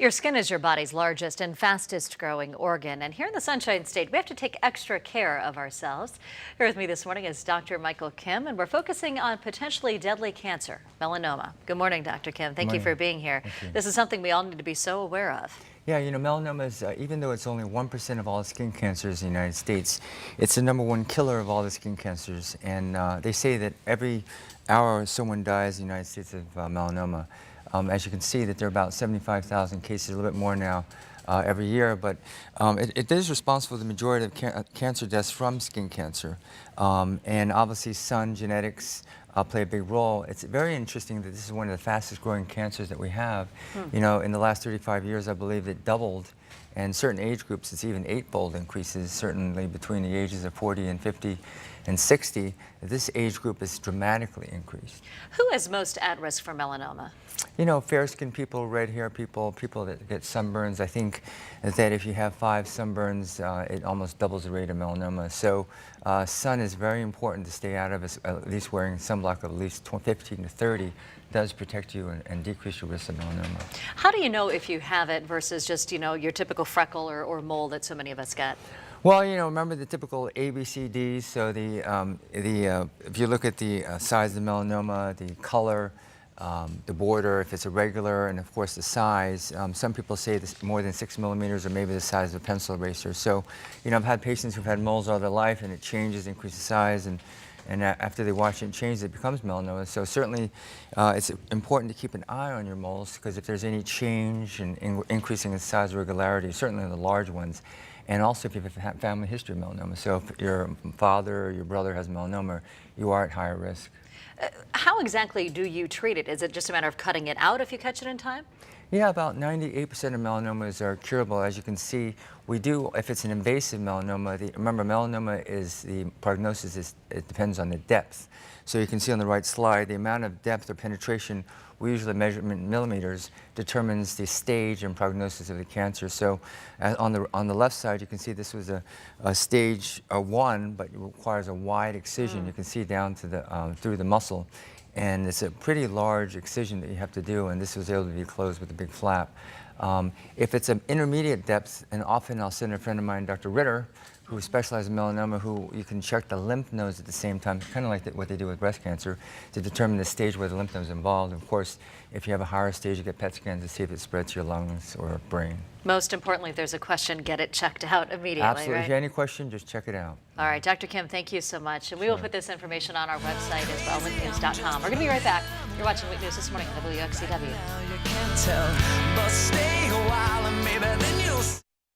Your skin is your body's largest and fastest growing organ. And here in the Sunshine State, we have to take extra care of ourselves. Here with me this morning is Dr. Michael Kim, and we're focusing on potentially deadly cancer, melanoma. Good morning, Dr. Kim. Thank you for being here. This is something we all need to be so aware of. Yeah, melanoma is, even though it's only 1% of all the skin cancers in the United States, it's the #1 killer of all the skin cancers. And they say that every hour someone dies in the United States of melanoma. As you can see, that there are about 75,000 cases, a little bit more now, every year. But it is responsible for the majority of cancer deaths from skin cancer. And obviously, sun genetics play a big role. It's very interesting that this is one of the fastest growing cancers that we have. In the last 35 years, I believe it doubled. And certain age groups, it's even 8-fold increases, certainly between the ages of 40 and 50 and 60. This age group is dramatically increased. Who is most at risk for melanoma? Fair-skinned people, red hair people, people that get sunburns. I think that if you have 5 sunburns, it almost doubles the rate of melanoma. So sun is very important to stay out of, at least wearing sunblock of at least 15 to 30 does protect you and decrease your risk of melanoma. How do you know if you have it versus just, your typical freckle or mole that so many of us get? Well, remember the typical ABCDs. So if you look at the size of the melanoma, the color, the border, if it's irregular, and of course the size. Some people say this more than 6 millimeters or maybe the size of a pencil eraser. So, I've had patients who've had moles all their life and it changes, increases size, and after they watch it change, it becomes melanoma. So certainly it's important to keep an eye on your moles, because if there's any change and increasing in size or regularity, certainly the large ones, and also if you have a family history of melanoma. So if your father or your brother has melanoma, you are at higher risk. How exactly do you treat it? Is it just a matter of cutting it out if you catch it in time? Yeah, about 98% of melanomas are curable. As you can see, we do, if it's an invasive melanoma, remember melanoma is, the prognosis it depends on the depth. So you can see on the right slide, the amount of depth or penetration, we usually measure in millimeters, determines the stage and prognosis of the cancer. So on the left side, you can see this was a stage 1, but it requires a wide excision. You can see down to through the muscle. And it's a pretty large excision that you have to do, and this was able to be closed with a big flap. If it's an intermediate depth, and often I'll send a friend of mine, Dr. Ritter, who specializes in melanoma, who you can check the lymph nodes at the same time, kind of like what they do with breast cancer, to determine the stage where the lymph node is involved. Of course, if you have a higher stage, you get PET scans to see if it spreads to your lungs or brain. Most importantly, if there's a question, get it checked out immediately. Absolutely. Right? If you have any question, just check it out. All right, Dr. Kim, thank you so much. And we will put this information on our website as well, weeknews.com. We're going to be right back. You're watching Week News This Morning on WXCW.